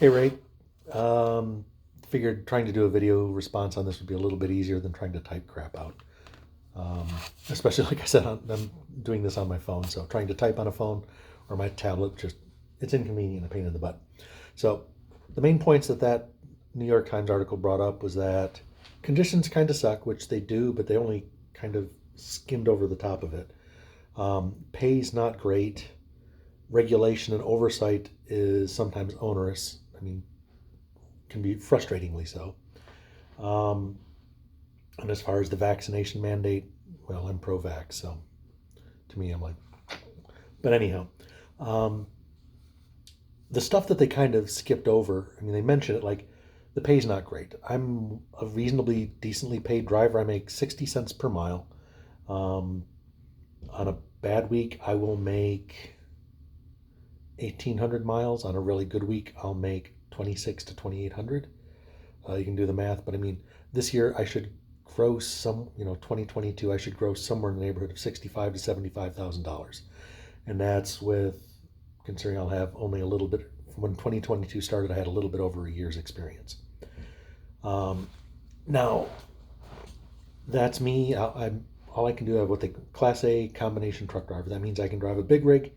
Hey Ray, figured trying to do a video response on this would be a little bit easier than trying to type crap out. Um, Especially like I said, I'm doing this on my phone, so trying to type on a phone or my tablet just it's inconvenient and a pain in the butt. So the main points that New York Times article brought up was that conditions kind of suck, which they do, but they only kind of skimmed over the top of it. Pay's not great. Regulation and oversight is sometimes onerous. I mean, can be frustratingly so. Um, and as far as the vaccination mandate, well, I'm pro-vax, so to me, I'm like, but anyhow, um, the stuff that they kind of skipped over. I mean, they mentioned it like the pay's not great. I'm a reasonably decently paid driver. I make 60 cents per mile. Um, on a bad week, I will make 1,800 miles. On a really good week, I'll make 26 to 2,800. You can do the math, but I mean, this year I should gross 2022, I should gross somewhere in the neighborhood of 65 to $75,000, and that's with considering I'll have only a little bit. When 2022 started, I had a little bit over a year's experience. Um, Now that's me. I'm all I can do. I have what they Class A combination truck driver. That means I can drive a big rig,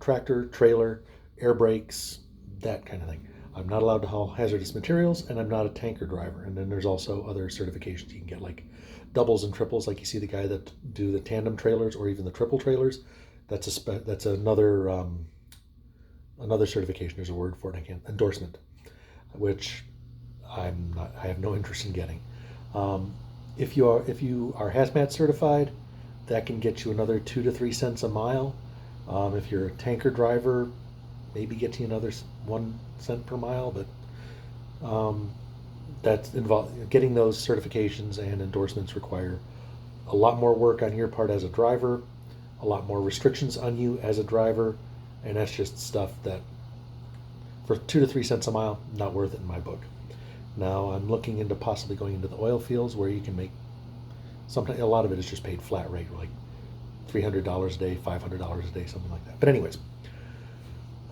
tractor, trailer, air brakes, that kind of thing. I'm not allowed to haul hazardous materials, and I'm not a tanker driver. And then there's also other certifications you can get, like doubles and triples, like you see the guy that do the tandem trailers or even the triple trailers. That's another certification. There's a word for it. I can't endorsement, which I have no interest in getting. Um, if you are hazmat certified, that can get you another 2 to 3 cents a mile. If you're a tanker driver, maybe get you another 1 cent per mile, but um, that's involved. Getting those certifications and endorsements require a lot more work on your part as a driver, a lot more restrictions on you as a driver, and that's just stuff that for 2 to 3 cents a mile, not worth it in my book. Now I'm looking into possibly going into the oil fields where you can make sometimes a lot of it is just paid flat rate, like $300 a day, $500 a day, something like that. But anyways,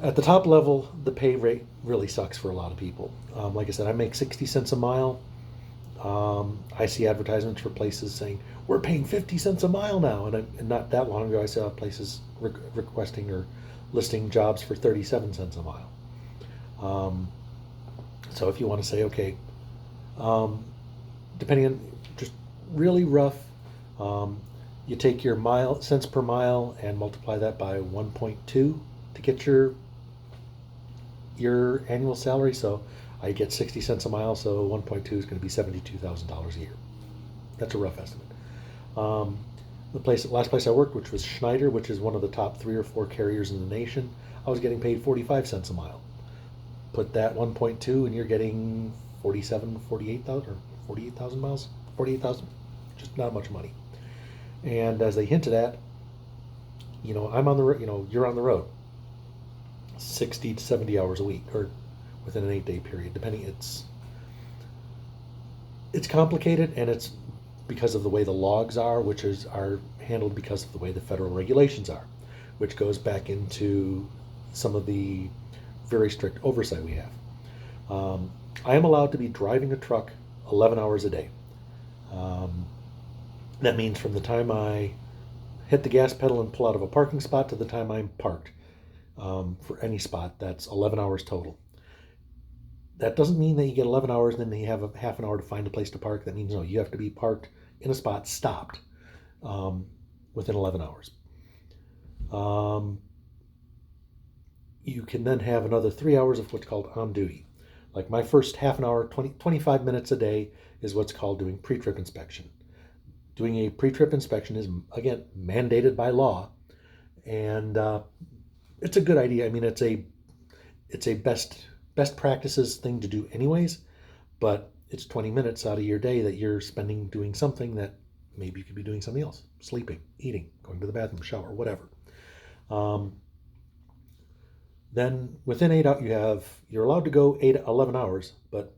at the top level, the pay rate really sucks for a lot of people. Like I said, I make 60 cents a mile. I see advertisements for places saying we're paying 50 cents a mile now, and not that long ago I saw places requesting or listing jobs for 37 cents a mile. Um, so if you want to say, okay, um, depending on just really rough, um, you take your mile cents per mile and multiply that by 1.2 to get your annual salary. So I get 60 cents a mile, so 1.2 is going to be $72,000 a year. That's a rough estimate. Um, last place I worked, which was Schneider, which is one of the top 3 or 4 carriers in the nation, I was getting paid 45 cents a mile. Put that 1.2 and you're getting 48,000 or 48,000 miles, 48,000, just not much money. And as they hinted at, I'm on the road, you're on the road 60 to 70 hours a week or within an 8-day period, depending. It's complicated, and it's because of the way the logs are, are handled because of the way the federal regulations are, which goes back into some of the very strict oversight we have. I am allowed to be driving a truck 11 hours a day. Um, that means from the time I hit the gas pedal and pull out of a parking spot to the time I'm parked for any spot, that's 11 hours total. That doesn't mean that you get 11 hours and then you have a half an hour to find a place to park. That means no, you have to be parked in a spot, stopped um, within 11 hours. You can then have another 3 hours of what's called on duty. Like my first half an hour, 25 minutes a day is what's called doing pre-trip inspection. Doing a pre-trip inspection is, again, mandated by law, and it's a good idea. I mean, it's a best practices thing to do anyways, but it's 20 minutes out of your day that you're spending doing something that maybe you could be doing something else, sleeping, eating, going to the bathroom, shower, whatever. Then within 8 hours, you're allowed to go 11 hours, but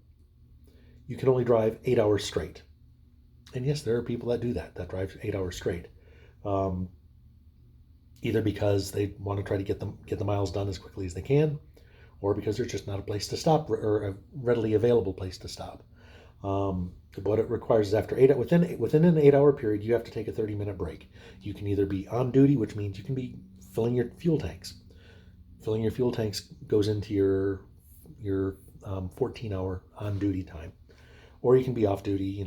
you can only drive 8 hours straight. And yes, there are people that do that drive 8 hours straight, um, either because they want to try to get the miles done as quickly as they can, or because there's just not a place to stop or a readily available place to stop. What it requires is within an 8-hour period, you have to take a 30-minute break. You can either be on duty, which means you can be filling your fuel tanks. Filling your fuel tanks goes into your 14-hour on duty time, or you can be off duty,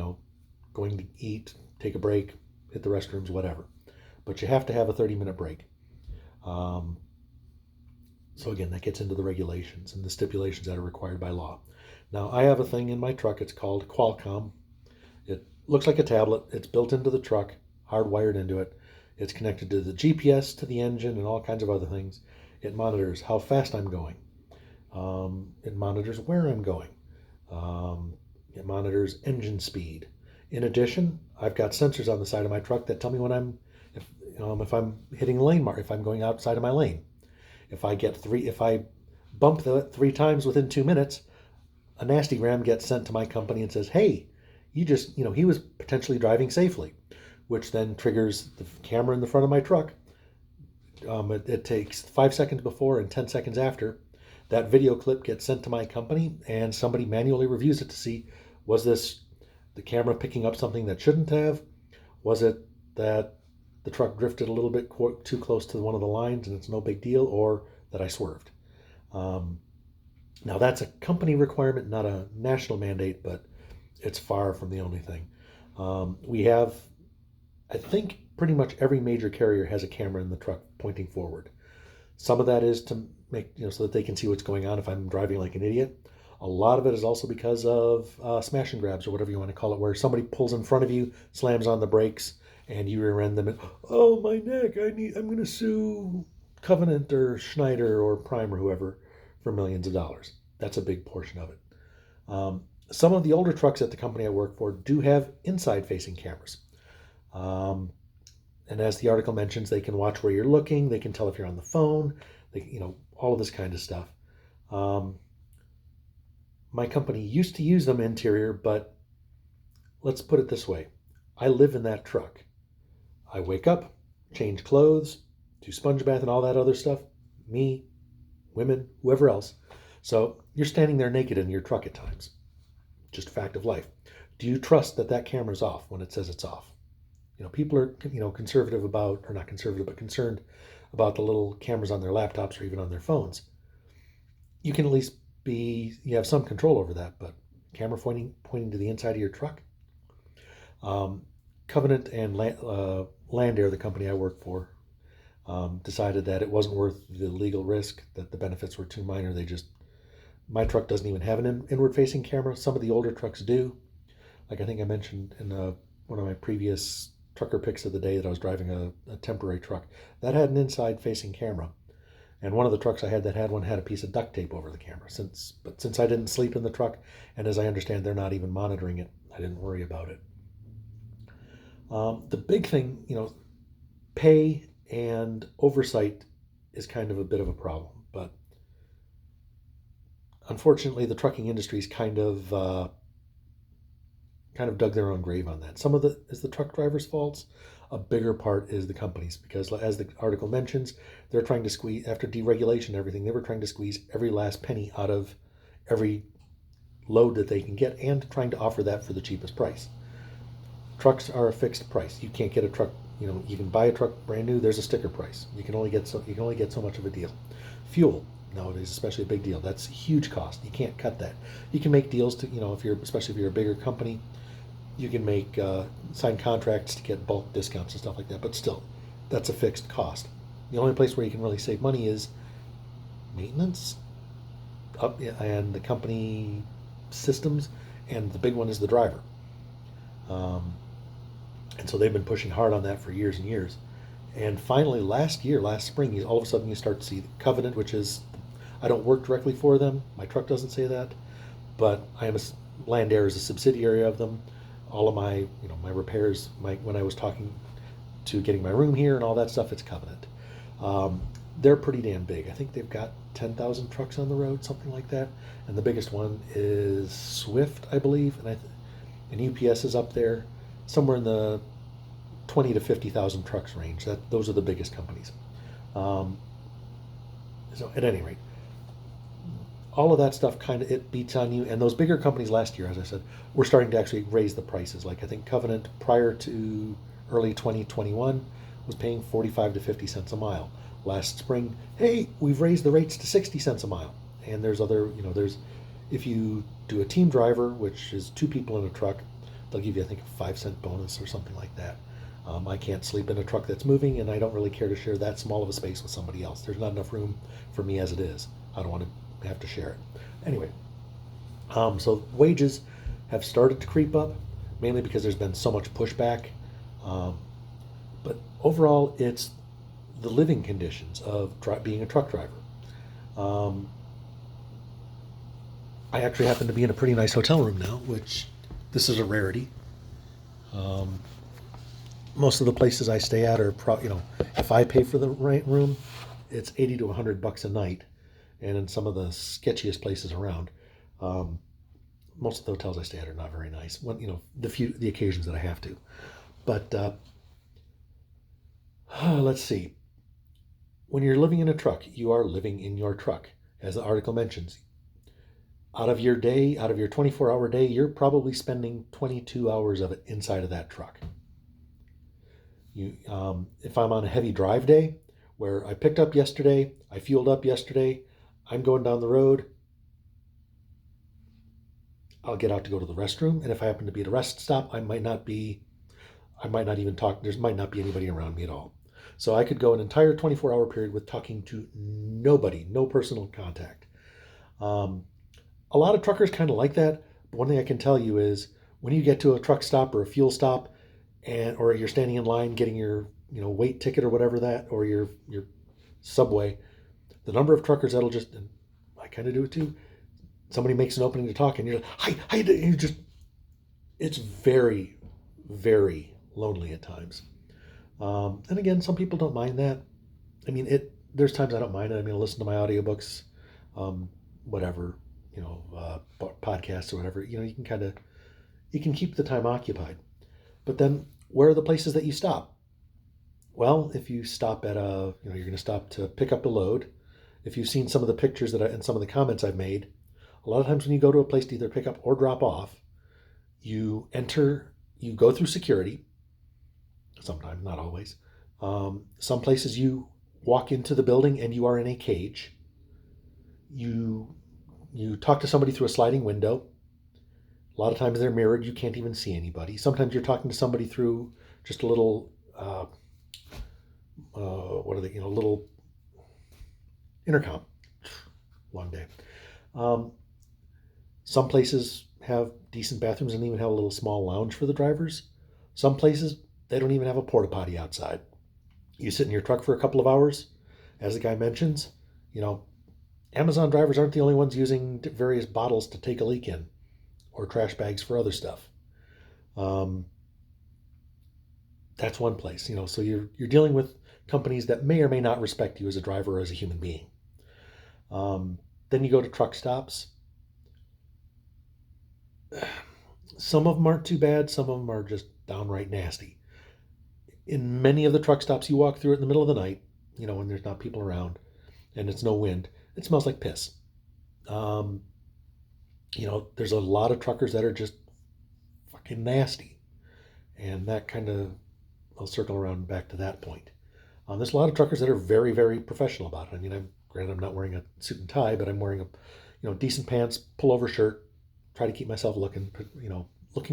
going to eat, take a break, hit the restrooms, whatever. But you have to have a 30-minute break. So again, that gets into the regulations and the stipulations that are required by law. Now, I have a thing in my truck. It's called Qualcomm. It looks like a tablet. It's built into the truck, hardwired into it. It's connected to the GPS, to the engine, and all kinds of other things. It monitors how fast I'm going. It monitors where I'm going. It monitors engine speed. In addition, I've got sensors on the side of my truck that tell me when if I'm hitting a lane mark, if I'm going outside of my lane. If I bump that 3 times within 2 minutes, a nastygram gets sent to my company and says, "Hey, he was potentially driving safely," which then triggers the camera in the front of my truck. It takes 5 seconds before and 10 seconds after. That video clip gets sent to my company, and somebody manually reviews it to see, was this the camera picking up something that shouldn't have? Was it that the truck drifted a little bit too close to one of the lines and it's no big deal, or that I swerved? Now, that's a company requirement, not a national mandate, but it's far from the only thing. I think pretty much every major carrier has a camera in the truck pointing forward. Some of that is to make, so that they can see what's going on if I'm driving like an idiot. A lot of it is also because of smash and grabs, or whatever you want to call it, where somebody pulls in front of you, slams on the brakes, and you rear end them, and, "Oh, my neck, I'm going to sue Covenant or Schneider or Prime or whoever for millions of dollars." That's a big portion of it. Some of the older trucks at the company I work for do have inside-facing cameras. And as the article mentions, they can watch where you're looking. They can tell if you're on the phone. All of this kind of stuff. My company used to use them interior, but let's put it this way. I live in that truck. I wake up, change clothes, do sponge bath and all that other stuff. Me, women, whoever else. So you're standing there naked in your truck at times. Just a fact of life. Do you trust that camera's off when it says it's off? People are, conservative about, or not conservative, but concerned about the little cameras on their laptops or even on their phones. You can at least you have some control over that, but camera pointing to the inside of your truck? Covenant and Landair, the company I work for, decided that it wasn't worth the legal risk, that the benefits were too minor. My truck doesn't even have an inward-facing camera. Some of the older trucks do. Like I think I mentioned in one of my previous trucker picks of the day that I was driving a temporary truck. That had an inside-facing camera. And one of the trucks I had that had one had a piece of duct tape over the camera. But since I didn't sleep in the truck, and as I understand they're not even monitoring it, I didn't worry about it. The big thing, pay and oversight is kind of a bit of a problem. But unfortunately, the trucking industry's kind of dug their own grave on that. Some of it is the truck drivers' faults. A bigger part is the companies, because as the article mentions, they're trying to squeeze, after deregulation and everything, they were trying to squeeze every last penny out of every load that they can get, and trying to offer that for the cheapest price. Trucks are a fixed price. You can't get a truck, you can buy a truck brand new, there's a sticker price. You can only get so much of a deal. Fuel nowadays, especially a big deal. That's a huge cost. You can't cut that. You can make deals to, especially if you're a bigger company, you can sign contracts to get bulk discounts and stuff like that, but still, that's a fixed cost. The only place where you can really save money is maintenance and the company systems, and the big one is the driver. And so they've been pushing hard on that for years and years. And finally, last spring, all of a sudden you start to see Covenant, which is, I don't work directly for them. My truck doesn't say that, but Landair is a subsidiary of them. All of my repairs, when I was talking to getting my room here and all that stuff, it's Covenant. They're pretty damn big. I think they've got 10,000 trucks on the road, something like that. And the biggest one is Swift, I believe, and UPS is up there, somewhere in the 20 to 50,000 trucks range. Those are the biggest companies. So at any rate, all of that stuff kind of it beats on you. And those bigger companies last year, as I said, were starting to actually raise the prices. Like I think Covenant prior to early 2021 was paying 45 to 50 cents a mile. Last spring, hey, we've raised the rates to 60 cents a mile. And there's other, there's if you do a team driver, which is two people in a truck, they'll give you I think a 5 cent bonus or something like that. I can't sleep in a truck that's moving, and I don't really care to share that small of a space with somebody else. There's not enough room for me as it is. I don't want to have to share it. Anyway, so wages have started to creep up, mainly because there's been so much pushback. Um, but overall, it's the living conditions of being a truck driver. Um, I actually happen to be in a pretty nice hotel room now, which this is a rarity. Um, Most of the places I stay at are, if I pay for the rent room, it's 80 to $100 a night, and in some of the sketchiest places around, um, most of the hotels I stay at are not very nice. When the occasions that I have to, but let's see. When you're living in a truck, you are living in your truck, as the article mentions. Out of your day, out of your 24-hour day, you're probably spending 22 hours of it inside of that truck. If I'm on a heavy drive day, where I picked up yesterday, I fueled up yesterday, I'm going down the road, I'll get out to go to the restroom, and if I happen to be at a rest stop, I might not even talk, there might not be anybody around me at all. So I could go an entire 24-hour period with talking to nobody, no personal contact. A lot of truckers kind of like that, but one thing I can tell you is when you get to a truck stop or a fuel stop, or you're standing in line getting your weight ticket or whatever that, or your subway, the number of truckers that'll just, and I kind of do it too, somebody makes an opening to talk and you're like, hi, and you just, it's very, very lonely at times. And again, some people don't mind that. I mean, there's times I don't mind it. I mean, I listen to my audiobooks, whatever, podcasts or whatever. You can keep the time occupied. But then, where are the places that you stop? Well, if you stop at you're going to stop to pick up a load. If you've seen some of the pictures and some of the comments I've made, a lot of times when you go to a place to either pick up or drop off, you go through security. Sometimes, not always. Some places you walk into the building and you are in a cage. You talk to somebody through a sliding window. A lot of times they're mirrored. You can't even see anybody. Sometimes you're talking to somebody through just a little, little intercom. Long day. Some places have decent bathrooms and even have a little small lounge for the drivers. Some places, they don't even have a porta potty outside. You sit in your truck for a couple of hours. As the guy mentions, Amazon drivers aren't the only ones using various bottles to take a leak in, or trash bags for other stuff. That's one place, so you're dealing with companies that may or may not respect you as a driver or as a human being. Then you go to truck stops. Some of them aren't too bad. Some of them are just downright nasty. In many of the truck stops, you walk through it in the middle of the night, when there's not people around and it's no wind. It smells like piss. There's a lot of truckers that are just fucking nasty. And that kind of, I'll circle around back to that point. There's a lot of truckers that are very, very professional about it. I mean, granted, I'm not wearing a suit and tie, but I'm wearing decent pants, pullover shirt, try to keep myself looking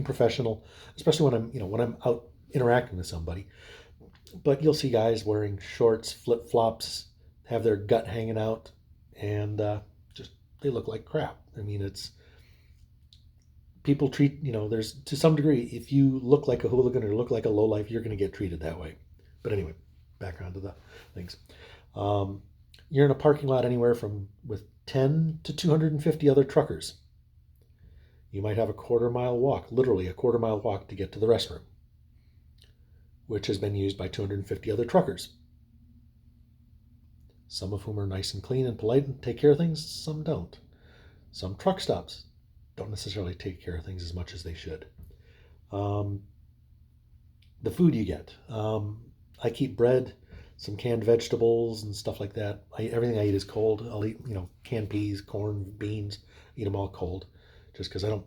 professional, especially when I'm out interacting with somebody. But you'll see guys wearing shorts, flip-flops, have their gut hanging out, and they look like crap. I mean, it's people treat, there's to some degree, if you look like a hooligan or look like a lowlife, you're going to get treated that way. But anyway, back onto the things. You're in a parking lot anywhere with 10 to 250 other truckers. You might have a quarter-mile walk, literally a quarter-mile walk to get to the restroom, which has been used by 250 other truckers. Some of whom are nice and clean and polite and take care of things, some don't. Some truck stops don't necessarily take care of things as much as they should. The food you get. I keep bread some canned vegetables and stuff like that. Everything I eat is cold. I'll eat, canned peas, corn, beans, eat them all cold, just because I don't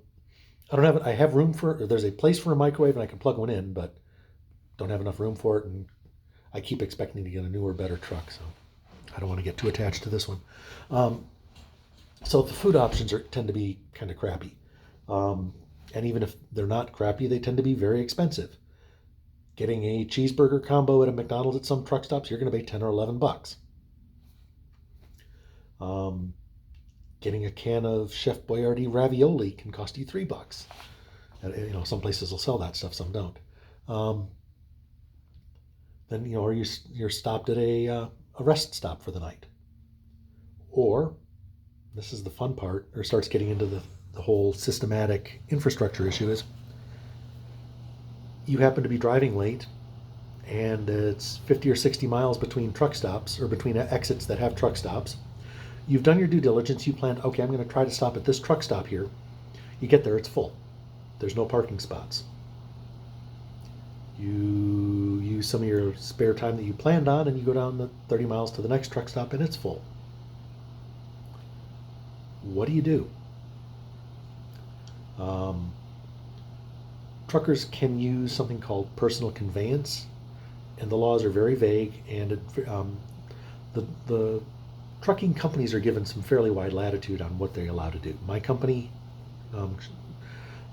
have it. I have room for. There's a place for a microwave and I can plug one in, but don't have enough room for it, and I keep expecting to get a newer, better truck, so I don't want to get too attached to this one. So the food options tend to be kind of crappy, and even if they're not crappy, they tend to be very expensive. Getting a cheeseburger combo at a McDonald's at some truck stops, you're going to pay 10 or 11 bucks. Getting a can of Chef Boyardee ravioli can cost you $3. Some places will sell that stuff, some don't. Then or you're stopped at a rest stop for the night, or this is the fun part, or starts getting into the whole systematic infrastructure issue, is you happen to be driving late and it's 50 or 60 miles between truck stops, or between exits that have truck stops. You've done your due diligence. You planned, okay, I'm going to try to stop at this truck stop here. You get there, it's full. There's no parking spots. You use some of your spare time that you planned on and you go down the 30 miles to the next truck stop and it's full. What do you do? Truckers can use something called personal conveyance, and the laws are very vague, and the trucking companies are given some fairly wide latitude on what they're allowed to do. My company,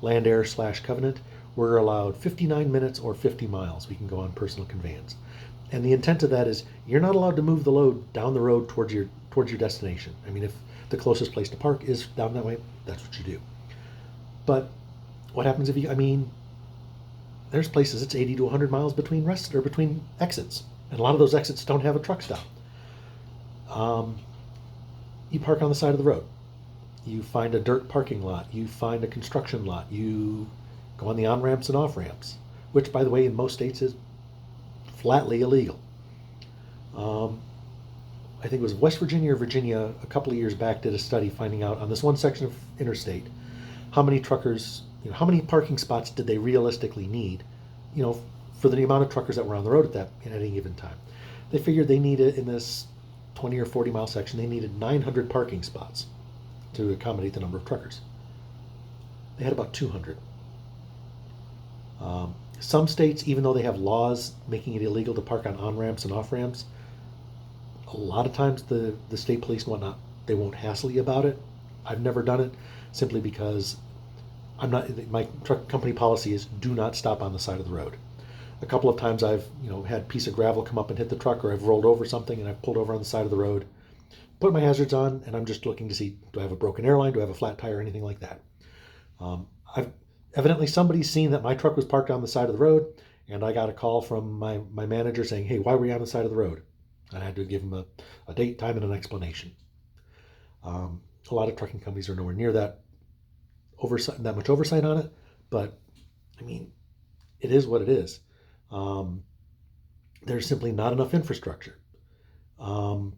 Land Air / Covenant, we're allowed 59 minutes or 50 miles. We can go on personal conveyance. And the intent of that is you're not allowed to move the load down the road towards your destination. I mean, if the closest place to park is down that way, that's what you do. But what happens if there's places it's 80 to 100 miles between between exits, and a lot of those exits don't have a truck stop. You park on the side of the road. You find a dirt parking lot. You find a construction lot. You go on the on-ramps and off-ramps, which, by the way, in most states is flatly illegal. I think it was West Virginia or Virginia a couple of years back did a study finding out on this one section of interstate how many truckers, how many parking spots did they realistically need, for the amount of truckers that were on the road at any given time. They figured they needed, in this 20 or 40 mile section, they needed 900 parking spots to accommodate the number of truckers. They had about 200. Some states, even though they have laws making it illegal to park on on-ramps and off-ramps, a lot of times the state police and whatnot, they won't hassle you about it. I've never done it simply because my truck company policy is do not stop on the side of the road. A couple of times I've had a piece of gravel come up and hit the truck, or I've rolled over something and I've pulled over on the side of the road, put my hazards on, and I'm just looking to see, do I have a broken airline, do I have a flat tire, anything like that. Evidently somebody's seen that my truck was parked on the side of the road, and I got a call from my manager saying, hey, why were you on the side of the road? And I had to give him a date, time, and an explanation. A lot of trucking companies are nowhere near that much oversight on it, but I mean, it is what it is. There's simply not enough infrastructure. And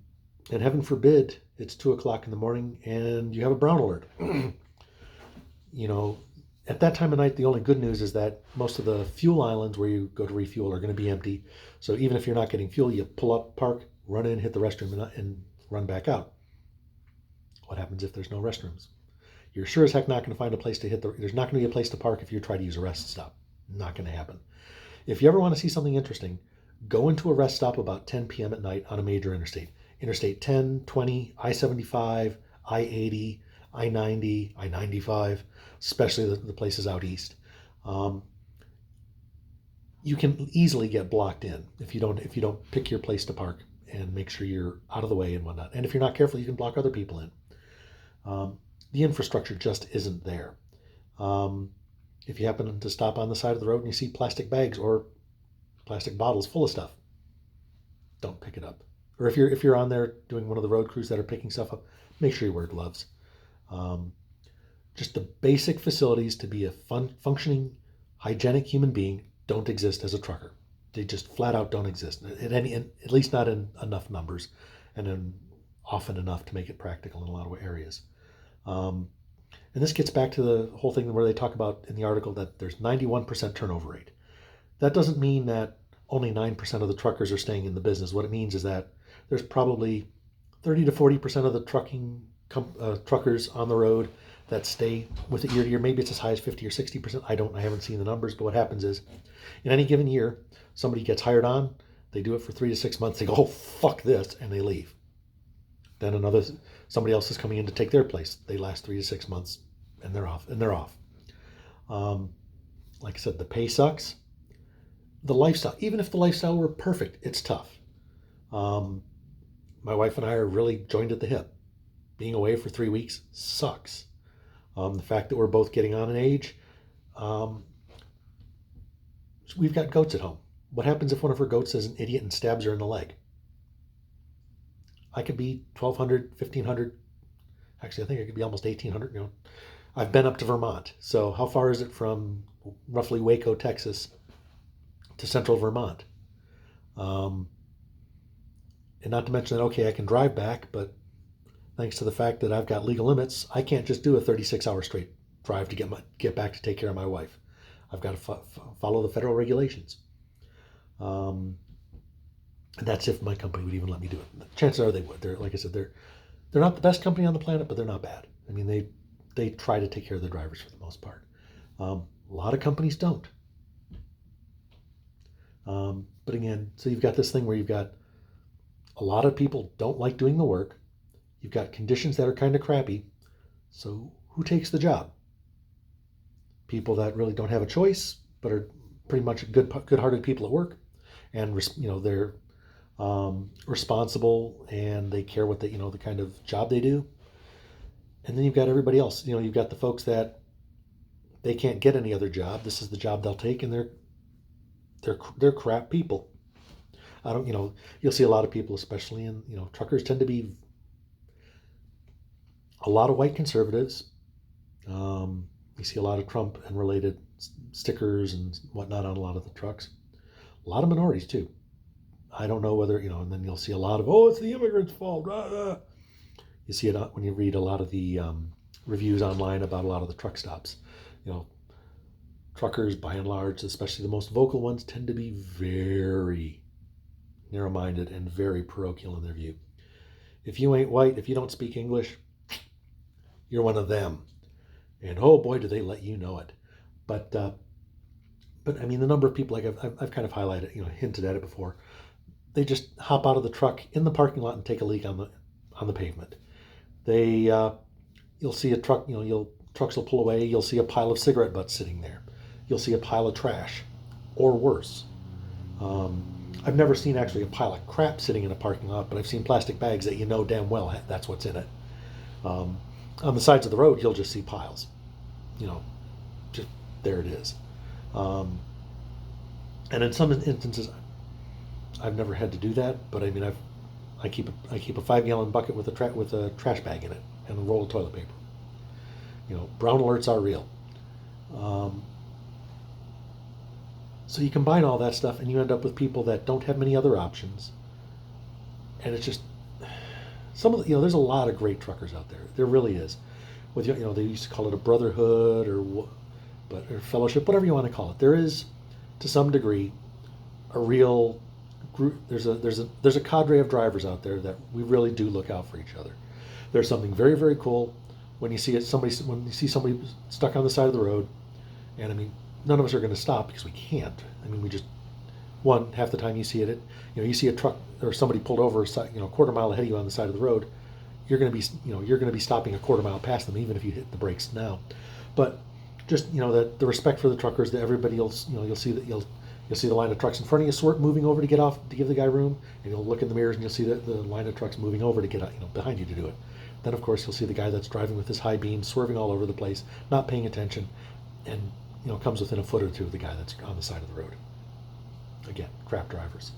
heaven forbid it's 2:00 in the morning and you have a brown alert. At that time of night, the only good news is that most of the fuel islands where you go to refuel are going to be empty. So even if you're not getting fuel, you pull up, park, run in, hit the restroom, and run back out. What happens if there's no restrooms? You're sure as heck not going to find a place to there's not going to be a place to park if you try to use a rest stop. Not going to happen. If you ever want to see something interesting, go into a rest stop about 10 p.m. at night on a major interstate. Interstate 10, 20, I-75, I-80, I-90, I-95, especially the places out east. You can easily get blocked in if you don't pick your place to park and make sure you're out of the way and whatnot. And if you're not careful, you can block other people in. The infrastructure just isn't there. If you happen to stop on the side of the road and you see plastic bags or plastic bottles full of stuff, don't pick it up. Or if you're on there doing one of the road crews that are picking stuff up, make sure you wear gloves. Just the basic facilities to be a functioning, hygienic human being don't exist as a trucker. They just flat out don't exist, at least not in enough numbers, and often enough to make it practical in a lot of areas. And this gets back to the whole thing where they talk about in the article that there's 91% turnover rate. That doesn't mean that only 9% of the truckers are staying in the business. What it means is that there's probably 30 to 40% of the truckers on the road that stay with it year to year. Maybe it's as high as 50 or 60%. I haven't seen the numbers, but what happens is in any given year, somebody gets hired on, they do it for 3 to 6 months, they go, oh, fuck this, and they leave. Then somebody else is coming in to take their place. They last 3 to 6 months and they're off. Like I said, the pay sucks. The lifestyle, even if the lifestyle were perfect, it's tough. My wife and I are really joined at the hip. Being away for 3 weeks sucks. The fact that we're both getting on in age, we've got goats at home. What happens if one of her goats is an idiot and stabs her in the leg? I could be 1,200, 1,500. Actually, I think I could be almost 1,800. I've been up to Vermont. So how far is it from roughly Waco, Texas, to central Vermont? And not to mention that, okay, I can drive back, but thanks to the fact that I've got legal limits, I can't just do a 36-hour straight drive to get back to take care of my wife. I've got to follow the federal regulations. And that's if my company would even let me do it. Chances are they would. Like I said, they're not the best company on the planet, but they're not bad. I mean, they try to take care of their drivers for the most part. A lot of companies don't. But again, so you've got this thing where you've got a lot of people don't like doing the work. You've got conditions that are kind of crappy. So who takes the job? People that really don't have a choice, but are pretty much good-hearted people at work, and they're responsible and they care what the kind of job they do. And then you've got everybody else. You've got the folks that they can't get any other job. This is the job they'll take, and they're crap people. You'll see a lot of people, especially in truckers, tend to be a lot of white conservatives. You see a lot of Trump and related stickers and whatnot on a lot of the trucks. A lot of minorities too. I don't know whether, and then you'll see a lot of, oh, it's the immigrants' fault. Rah, rah. You see it when you read a lot of the reviews online about a lot of the truck stops. Truckers, by and large, especially the most vocal ones, tend to be very narrow-minded and very parochial in their view. If you ain't white, if you don't speak English, you're one of them. And oh boy, do they let you know it. But I mean, the number of people, like I've kind of highlighted, hinted at it before, they just hop out of the truck in the parking lot and take a leak on the pavement. You'll see a truck, trucks will pull away. You'll see a pile of cigarette butts sitting there. You'll see a pile of trash, or worse. I've never seen actually a pile of crap sitting in a parking lot, but I've seen plastic bags that damn well that's what's in it. On the sides of the road, you'll just see piles. Just there it is. And in some instances, I've never had to do that, but I mean, I keep a 5-gallon bucket with a trash bag in it and a roll of toilet paper. Brown alerts are real. So you combine all that stuff, and you end up with people that don't have many other options, and it's just there's a lot of great truckers out there. There really is. With they used to call it a brotherhood or fellowship, whatever you want to call it. There is, to some degree, a real group. There's a cadre of drivers out there that we really do look out for each other. There's something very, very cool when you see somebody stuck on the side of the road, and I mean, none of us are going to stop because we can't. I mean, we just half the time you see it, you see a truck or somebody pulled over, a quarter mile ahead of you on the side of the road, you're going to be stopping a quarter mile past them, even if you hit the brakes now. But just that the respect for the truckers, that everybody you'll see the line of trucks in front of you moving over to get off to give the guy room, and you'll look in the mirrors and you'll see the line of trucks moving over to get out, behind you to do it. Then of course you'll see the guy that's driving with his high beam, swerving all over the place, not paying attention, and comes within a foot or two of the guy that's on the side of the road. Again, crap drivers.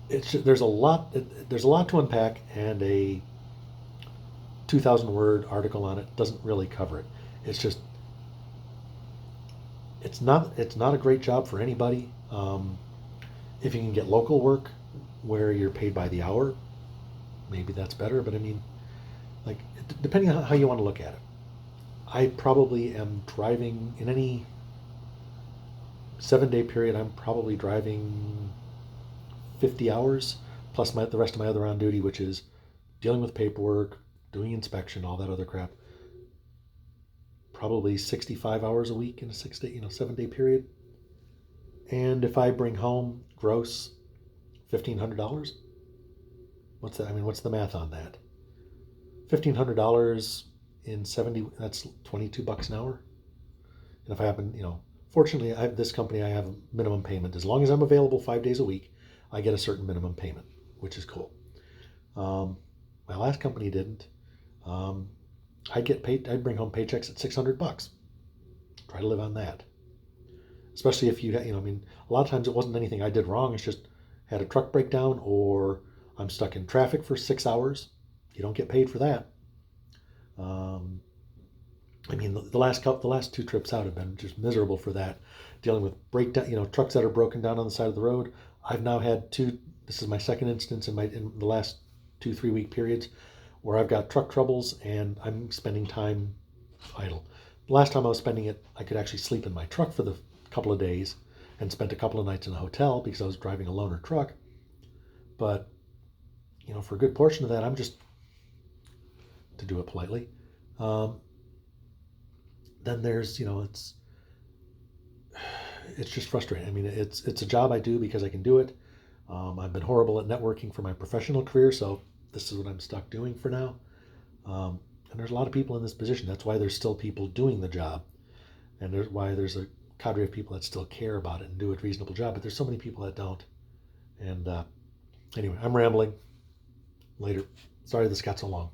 There's a lot to unpack, and a 2,000-word article on it doesn't really cover it. It's not a great job for anybody. If you can get local work where you're paid by the hour, maybe that's better. But I mean, depending on how you want to look at it, I probably am driving in any 7-day period, I'm probably driving 50 hours plus the rest of my other on duty, which is dealing with paperwork, doing inspection, all that other crap. Probably 65 hours a week in a 6-day, 7-day period. And if I bring home gross $1,500, what's that? I mean, what's the math on that? $1,500 in 70, that's $22 an hour. And if I happen, fortunately, this company, I have a minimum payment. As long as I'm available 5 days a week, I get a certain minimum payment, which is cool. My last company didn't. I'd get paid. I'd bring home paychecks at $600. Try to live on that. Especially if you, I mean, a lot of times it wasn't anything I did wrong. It's just had a truck breakdown or I'm stuck in traffic for 6 hours. You don't get paid for that. I mean, the last 2 trips out have been just miserable for that. Dealing with breakdown, trucks that are broken down on the side of the road. I've now had 2. This is my second instance in the last 2-3 week periods where I've got truck troubles and I'm spending time idle. The last time I was spending it, I could actually sleep in my truck for the couple of days and spent a couple of nights in a hotel because I was driving a loaner truck. But, for a good portion of that, I'm just, to do it politely, then there's, it's just frustrating. I mean, it's a job I do because I can do it. I've been horrible at networking for my professional career, so this is what I'm stuck doing for now. And there's a lot of people in this position. That's why there's still people doing the job. And there's why there's a cadre of people that still care about it and do a reasonable job. But there's so many people that don't. And anyway, I'm rambling. Later. Sorry this got so long.